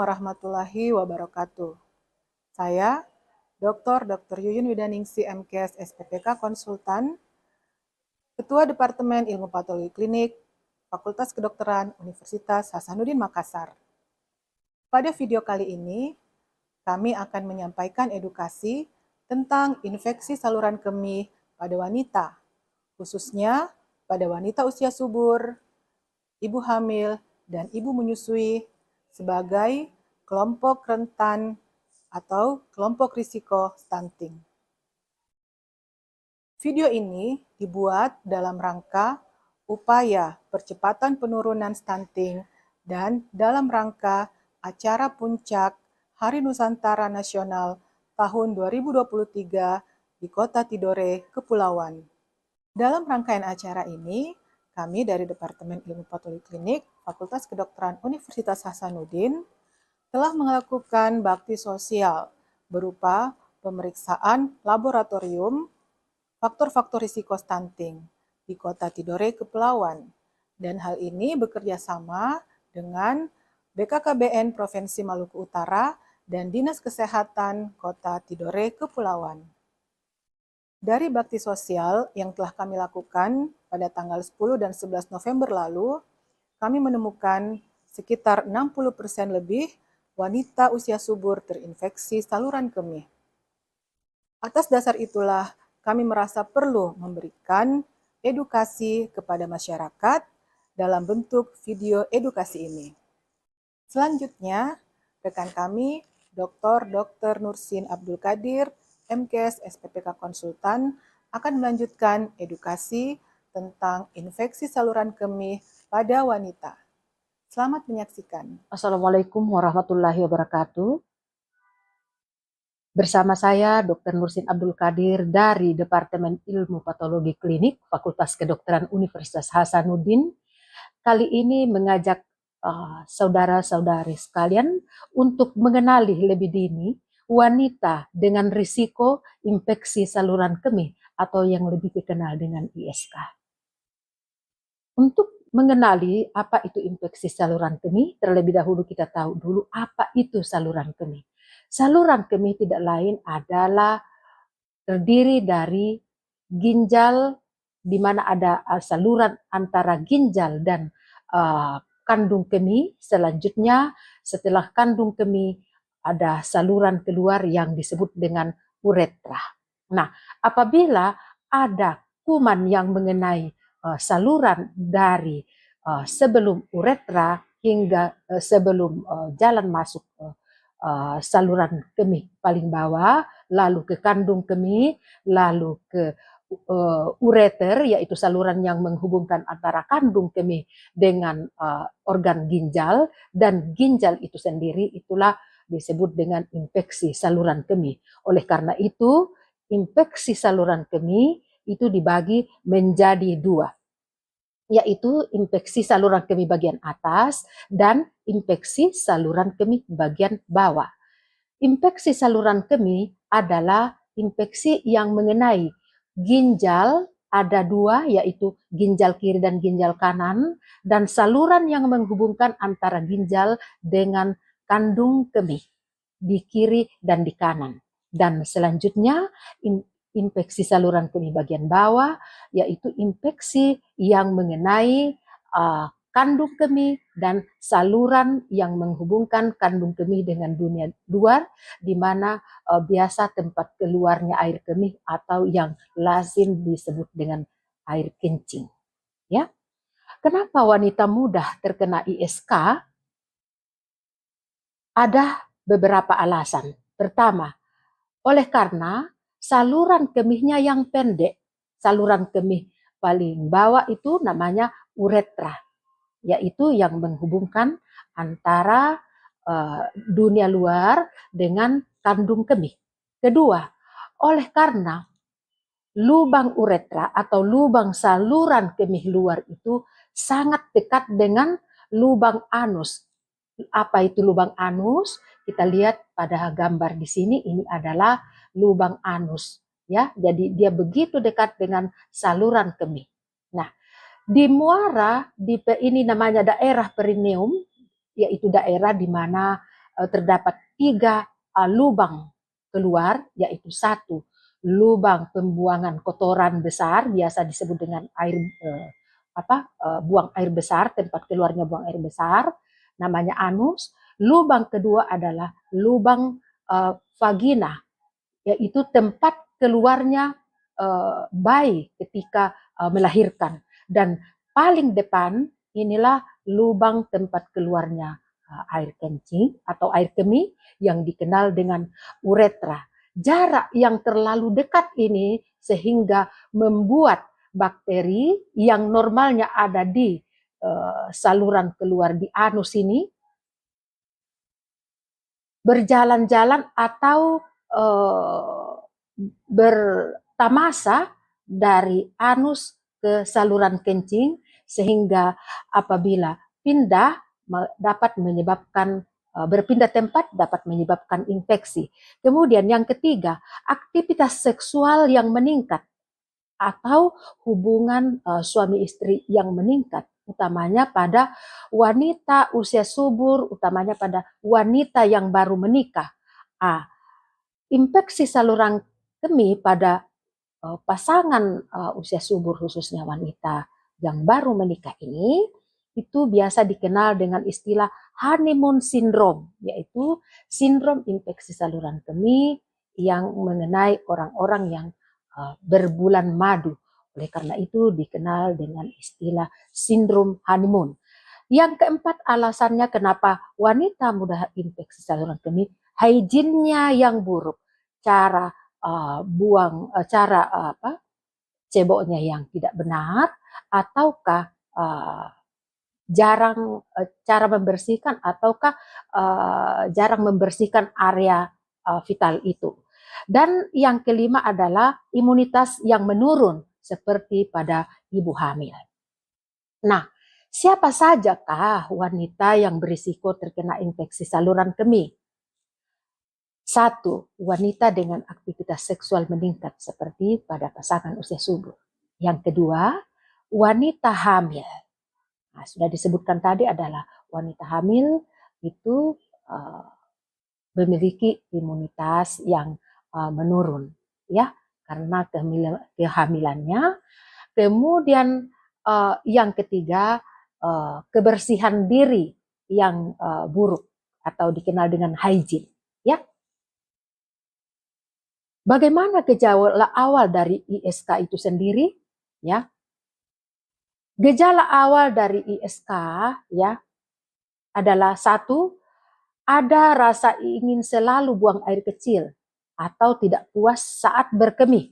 warahmatullahi wabarakatuh. Saya Dr. Yuyun Widaningsi MKes SPPK Konsultan, Ketua Departemen Ilmu Patologi Klinik, Fakultas Kedokteran Universitas Hasanuddin Makassar. Pada video kali ini, kami akan menyampaikan edukasi tentang infeksi saluran kemih pada wanita, khususnya pada wanita usia subur, ibu hamil, dan ibu menyusui sebagai kelompok rentan atau kelompok risiko stunting. Video ini dibuat dalam rangka upaya percepatan penurunan stunting dan dalam rangka acara puncak Hari Nusantara Nasional tahun 2023 di Kota Tidore, Kepulauan. Dalam rangkaian acara ini, kami dari Departemen Ilmu Patologi Klinik, Fakultas Kedokteran Universitas Hasanuddin, telah melakukan bakti sosial berupa pemeriksaan laboratorium faktor-faktor risiko stunting di Kota Tidore, Kepulauan. Dan hal ini bekerja sama dengan BKKBN Provinsi Maluku Utara dan Dinas Kesehatan Kota Tidore, Kepulauan. Dari bakti sosial yang telah kami lakukan pada tanggal 10 dan 11 November lalu, kami menemukan sekitar 60% lebih wanita usia subur terinfeksi saluran kemih. Atas dasar itulah, kami merasa perlu memberikan edukasi kepada masyarakat dalam bentuk video edukasi ini. Selanjutnya, rekan kami, Dr. Nursin Abdul Qadir, MKes SPPK Konsultan, akan melanjutkan edukasi tentang infeksi saluran kemih pada wanita. Selamat menyaksikan. Assalamualaikum warahmatullahi wabarakatuh. Bersama saya Dr. Nursin Abdul Qadir dari Departemen Ilmu Patologi Klinik Fakultas Kedokteran Universitas Hasanuddin. Kali ini mengajak saudara-saudari sekalian untuk mengenali lebih dini wanita dengan risiko infeksi saluran kemih atau yang lebih dikenal dengan ISK. Untuk mengenali apa itu infeksi saluran kemih, terlebih dahulu kita tahu dulu apa itu saluran kemih. Saluran kemih tidak lain adalah terdiri dari ginjal, di mana ada saluran antara ginjal dan kandung kemih. Selanjutnya setelah kandung kemih ada saluran keluar yang disebut dengan uretra. Nah, apabila ada kuman yang mengenai saluran dari sebelum uretra hingga sebelum jalan masuk saluran kemih paling bawah, lalu ke kandung kemih, lalu ke ureter, yaitu saluran yang menghubungkan antara kandung kemih dengan organ ginjal, dan ginjal itu sendiri itulah disebut dengan infeksi saluran kemih. Oleh karena itu, infeksi saluran kemih itu dibagi menjadi dua, yaitu infeksi saluran kemih bagian atas dan infeksi saluran kemih bagian bawah. Infeksi saluran kemih adalah infeksi yang mengenai ginjal, ada dua, yaitu ginjal kiri dan ginjal kanan, dan saluran yang menghubungkan antara ginjal dengan kandung kemih di kiri dan di kanan. Dan selanjutnya infeksi saluran kemih bagian bawah, yaitu infeksi yang mengenai kandung kemih dan saluran yang menghubungkan kandung kemih dengan dunia luar, di mana biasa tempat keluarnya air kemih atau yang lazim disebut dengan air kencing. Ya, kenapa wanita mudah terkena ISK? Ada beberapa alasan. Pertama, oleh karena saluran kemihnya yang pendek. Saluran kemih paling bawah itu namanya uretra, yaitu yang menghubungkan antara dunia luar dengan kandung kemih. Kedua, oleh karena lubang uretra atau lubang saluran kemih luar itu sangat dekat dengan lubang anus. Apa itu lubang anus? Kita lihat pada gambar di sini, ini adalah lubang anus. Ya, jadi dia begitu dekat dengan saluran kemih. Nah, di muara, ini namanya daerah perineum, yaitu daerah di mana terdapat 3 lubang keluar, yaitu 1 lubang pembuangan kotoran besar, biasa disebut dengan buang air besar, tempat keluarnya buang air besar, namanya anus. Lubang kedua adalah lubang vagina, yaitu tempat keluarnya bayi ketika melahirkan. Dan paling depan inilah lubang tempat keluarnya air kencing atau air kemih yang dikenal dengan uretra. Jarak yang terlalu dekat ini sehingga membuat bakteri yang normalnya ada di saluran keluar di anus ini berjalan-jalan atau bertamasa dari anus ke saluran kencing, sehingga apabila pindah dapat menyebabkan berpindah tempat dapat menyebabkan infeksi. Kemudian yang ketiga, aktivitas seksual yang meningkat atau hubungan suami istri yang meningkat, utamanya pada wanita usia subur, utamanya pada wanita yang baru menikah. Infeksi saluran kemih pada pasangan usia subur, khususnya wanita yang baru menikah ini, itu biasa dikenal dengan istilah honeymoon syndrome, yaitu sindrom infeksi saluran kemih yang mengenai orang-orang yang berbulan madu. Oleh karena itu dikenal dengan istilah sindrom honeymoon. Yang keempat, alasannya kenapa wanita mudah infeksi saluran kemih, hygiene-nya yang buruk, cara ceboknya yang tidak benar, ataukah cara membersihkan, ataukah jarang membersihkan area vital itu. Dan yang kelima adalah imunitas yang menurun seperti pada ibu hamil. Nah, siapa sajakah wanita yang berisiko terkena infeksi saluran kemih? 1. Wanita dengan aktivitas seksual meningkat seperti pada pasangan usia subur. Yang kedua, wanita hamil. Nah, sudah disebutkan tadi adalah wanita hamil itu memiliki imunitas yang menurun, ya, karena kehamilannya. Kemudian yang ketiga, kebersihan diri yang buruk atau dikenal dengan hygiene, ya. Bagaimana gejala awal dari ISK itu sendiri? Ya, gejala awal dari ISK ya adalah 1, ada rasa ingin selalu buang air kecil atau tidak puas saat berkemih.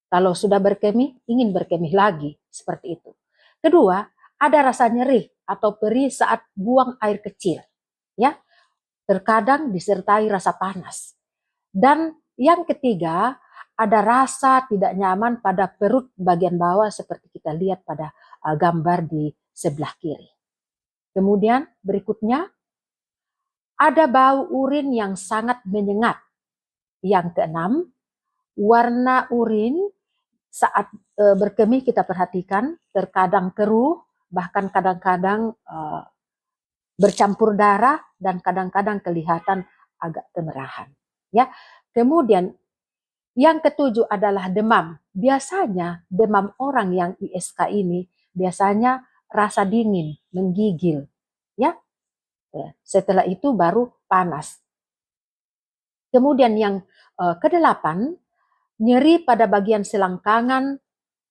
Kalau sudah berkemih, ingin berkemih lagi, seperti itu. Kedua, ada rasa nyeri atau perih saat buang air kecil, ya. Terkadang disertai rasa panas. Dan yang ketiga, ada rasa tidak nyaman pada perut bagian bawah seperti kita lihat pada gambar di sebelah kiri. Kemudian berikutnya, ada bau urin yang sangat menyengat. Yang keenam, warna urin saat berkemih kita perhatikan terkadang keruh, bahkan kadang-kadang bercampur darah dan kadang-kadang kelihatan agak kemerahan. Ya, kemudian yang ketujuh adalah demam. Biasanya demam orang yang ISK ini biasanya rasa dingin, menggigil, ya. Setelah itu baru panas. Kemudian yang kedelapan, nyeri pada bagian selangkangan,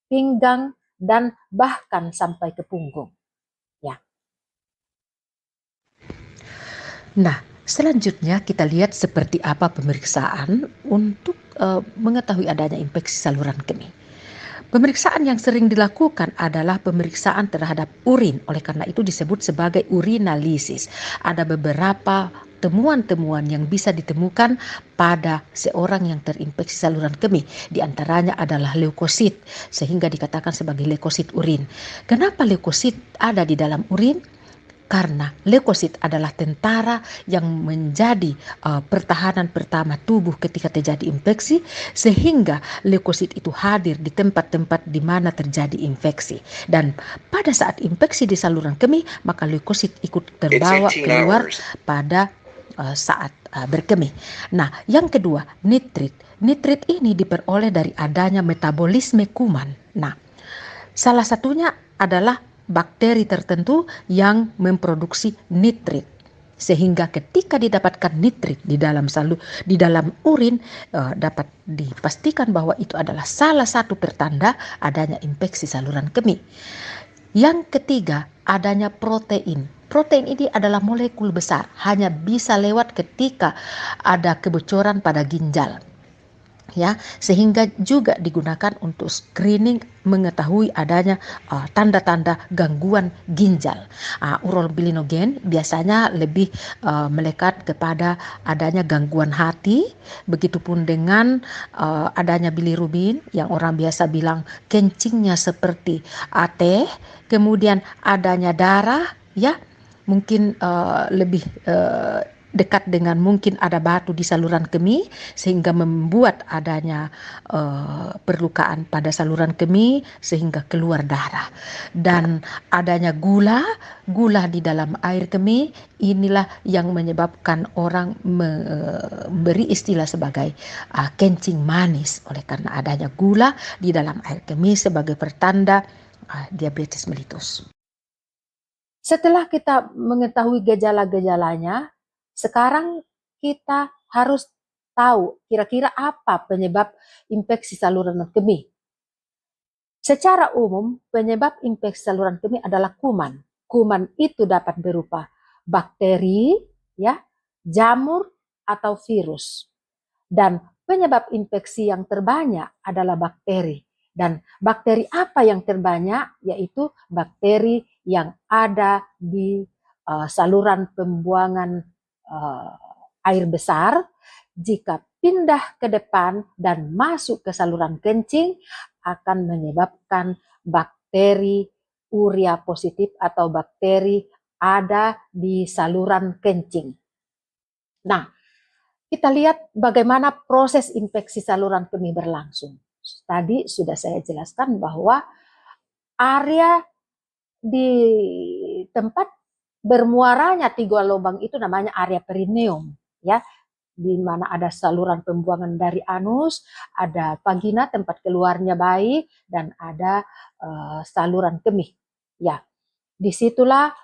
pinggang, dan bahkan sampai ke punggung. Ya. Nah, selanjutnya kita lihat seperti apa pemeriksaan untuk mengetahui adanya infeksi saluran kemih. Pemeriksaan yang sering dilakukan adalah pemeriksaan terhadap urin, oleh karena itu disebut sebagai urinalisis. Ada beberapa temuan-temuan yang bisa ditemukan pada seorang yang terinfeksi saluran kemih. Di antaranya adalah leukosit, sehingga dikatakan sebagai leukosit urin. Kenapa leukosit ada di dalam urin? Karena leukosit adalah tentara yang menjadi pertahanan pertama tubuh ketika terjadi infeksi, sehingga leukosit itu hadir di tempat-tempat di mana terjadi infeksi. Dan pada saat infeksi di saluran kemih, maka leukosit ikut terbawa keluar pada saat berkemih. Nah, yang kedua, nitrit. Nitrit ini diperoleh dari adanya metabolisme kuman. Nah, salah satunya adalah bakteri tertentu yang memproduksi nitrit. Sehingga ketika didapatkan nitrit di dalam urin, dapat dipastikan bahwa itu adalah salah satu pertanda adanya infeksi saluran kemih. Yang ketiga, adanya protein. Protein ini adalah molekul besar, hanya bisa lewat ketika ada kebocoran pada ginjal. Ya, sehingga juga digunakan untuk screening mengetahui adanya tanda-tanda gangguan ginjal. Urobilinogen biasanya lebih melekat kepada adanya gangguan hati, begitupun dengan adanya bilirubin yang orang biasa bilang kencingnya seperti teh, kemudian adanya darah, ya mungkin lebih dekat dengan mungkin ada batu di saluran kemih sehingga membuat adanya perlukaan pada saluran kemih sehingga keluar darah. Dan adanya gula di dalam air kemih, inilah yang menyebabkan orang memberi istilah sebagai kencing manis, oleh karena adanya gula di dalam air kemih sebagai pertanda diabetes mellitus. Setelah kita mengetahui gejala-gejalanya, sekarang kita harus tahu kira-kira apa penyebab infeksi saluran kemih. Secara umum, penyebab infeksi saluran kemih adalah kuman. Kuman itu dapat berupa bakteri, ya, jamur, atau virus. Dan penyebab infeksi yang terbanyak adalah bakteri. Dan bakteri apa yang terbanyak? Yaitu bakteri yang ada di saluran pembuangan air besar. Jika pindah ke depan dan masuk ke saluran kencing, akan menyebabkan bakteri urea positif atau bakteri ada di saluran kencing. Nah, kita lihat bagaimana proses infeksi saluran kemih berlangsung. Tadi sudah saya jelaskan bahwa area di tempat bermuaranya 3 lubang itu namanya area perineum, ya, di mana ada saluran pembuangan dari anus, ada vagina tempat keluarnya bayi, dan ada saluran kemih. Ya, disitulah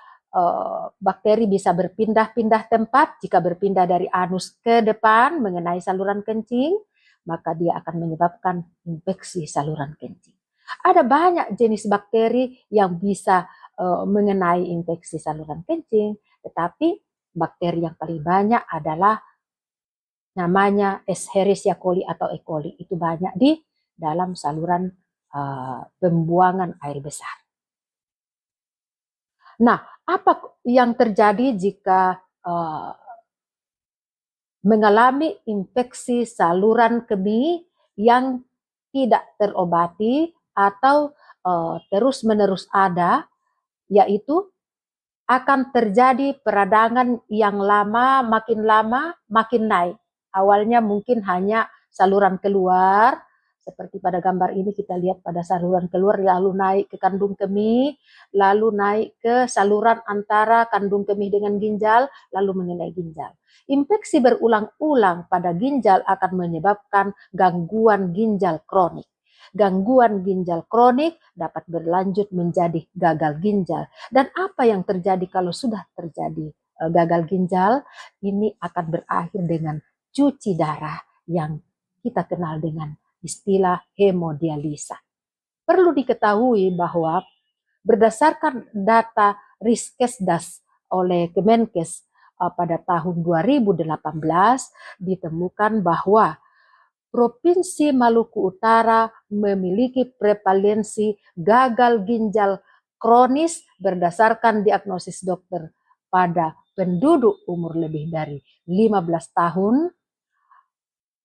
bakteri bisa berpindah-pindah tempat. Jika berpindah dari anus ke depan mengenai saluran kencing, maka dia akan menyebabkan infeksi saluran kencing. Ada banyak jenis bakteri yang bisa mengenai infeksi saluran kencing, tetapi bakteri yang paling banyak adalah namanya Escherichia coli atau E. coli. Itu banyak di dalam saluran pembuangan air besar. Nah, apa yang terjadi jika mengalami infeksi saluran kemih yang tidak terobati atau terus-menerus ada, yaitu akan terjadi peradangan yang lama makin naik. Awalnya mungkin hanya saluran keluar, seperti pada gambar ini kita lihat pada saluran keluar, lalu naik ke kandung kemih, lalu naik ke saluran antara kandung kemih dengan ginjal, lalu mengenai ginjal. Infeksi berulang-ulang pada ginjal akan menyebabkan gangguan ginjal kronik. Gangguan ginjal kronik dapat berlanjut menjadi gagal ginjal. Dan apa yang terjadi kalau sudah terjadi gagal ginjal? Ini akan berakhir dengan cuci darah yang kita kenal dengan istilah hemodialisa. Perlu diketahui bahwa berdasarkan data Riskesdas oleh Kemenkes pada tahun 2018 ditemukan bahwa Provinsi Maluku Utara memiliki prevalensi gagal ginjal kronis berdasarkan diagnosis dokter pada penduduk umur lebih dari 15 tahun.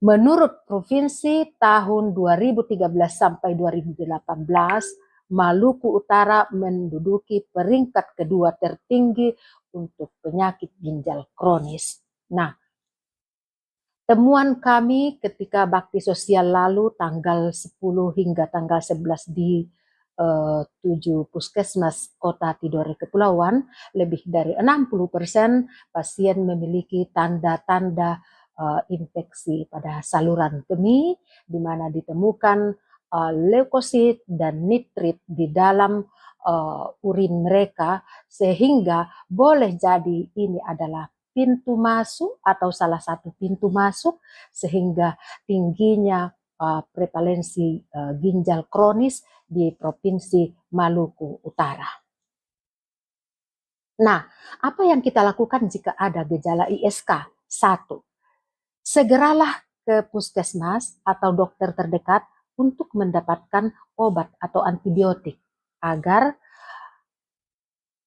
Menurut provinsi tahun 2013 sampai 2018, Maluku Utara menduduki peringkat kedua tertinggi untuk penyakit ginjal kronis. Nah, temuan kami ketika bakti sosial lalu tanggal 10 hingga tanggal 11 di 7 puskesmas kota Tidore Kepulauan, lebih dari 60% pasien memiliki tanda-tanda infeksi pada saluran kemih, di mana ditemukan leukosit dan nitrit di dalam urin mereka, sehingga boleh jadi ini adalah pintu masuk atau salah satu pintu masuk sehingga tingginya prevalensi ginjal kronis di Provinsi Maluku Utara. Nah, apa yang kita lakukan jika ada gejala ISK? 1. Segeralah ke puskesmas atau dokter terdekat untuk mendapatkan obat atau antibiotik agar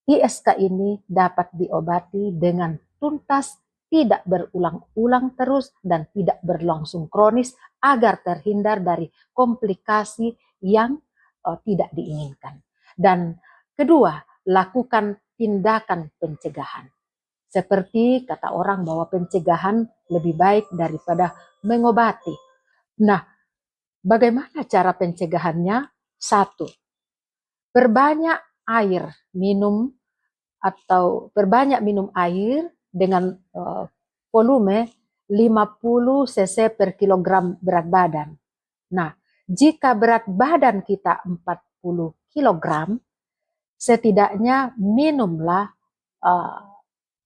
ISK ini dapat diobati dengan tuntas, tidak berulang-ulang terus, dan tidak berlangsung kronis agar terhindar dari komplikasi yang tidak diinginkan. Dan kedua, lakukan tindakan pencegahan. Seperti kata orang bahwa pencegahan lebih baik daripada mengobati. Nah, bagaimana cara pencegahannya? 1. Perbanyak air minum atau perbanyak minum air dengan volume 50 cc per kilogram berat badan. Nah, jika berat badan kita 40 kilogram, setidaknya minumlah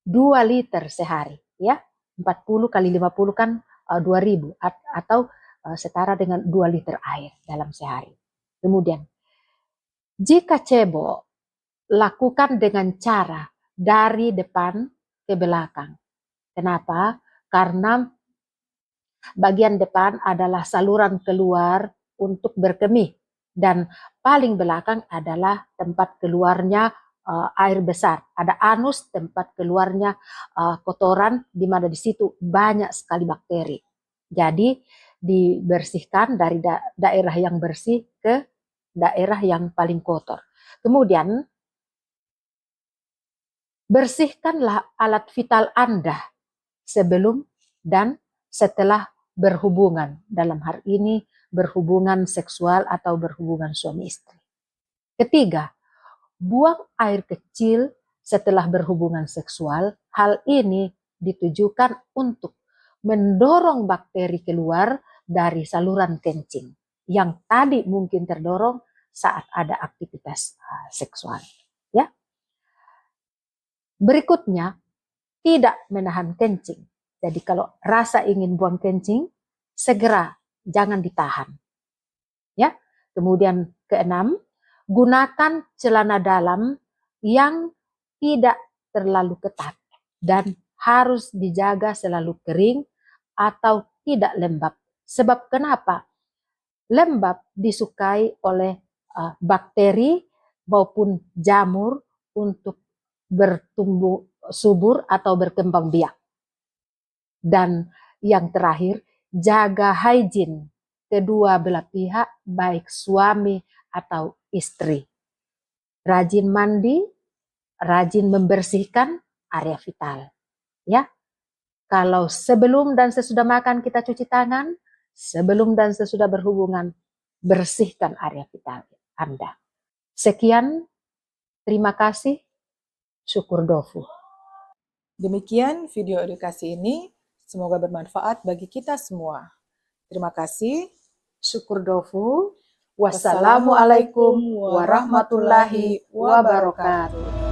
2 liter sehari, ya. 40 kali 50 kan 2000 atau setara dengan 2 liter air dalam sehari. Kemudian, jika cebok, lakukan dengan cara dari depan ke belakang. Kenapa? Karena bagian depan adalah saluran keluar untuk berkemih dan paling belakang adalah tempat keluarnya air besar. Ada anus, tempat keluarnya kotoran, di mana di situ banyak sekali bakteri. Jadi dibersihkan dari daerah yang bersih ke daerah yang paling kotor. Kemudian bersihkanlah alat vital Anda sebelum dan setelah berhubungan. Dalam hal ini berhubungan seksual atau berhubungan suami istri. Ketiga, buang air kecil setelah berhubungan seksual. Hal ini ditujukan untuk mendorong bakteri keluar dari saluran kencing yang tadi mungkin terdorong saat ada aktivitas seksual. Ya. Berikutnya, tidak menahan kencing. Jadi kalau rasa ingin buang kencing, segera, jangan ditahan. Ya. Kemudian keenam, gunakan celana dalam yang tidak terlalu ketat dan harus dijaga selalu kering atau tidak lembab. Sebab kenapa? Lembab disukai oleh bakteri maupun jamur untuk bertumbuh subur atau berkembang biak. Dan yang terakhir, jaga hygiene kedua belah pihak, baik suami atau istri. Rajin mandi, rajin membersihkan area vital. Ya, kalau sebelum dan sesudah makan kita cuci tangan, sebelum dan sesudah berhubungan, bersihkan area vital Anda. Sekian, terima kasih. Syukur Dofu. Demikian video edukasi ini, semoga bermanfaat bagi kita semua. Terima kasih. Syukur Dofu. Wassalamualaikum warahmatullahi wabarakatuh.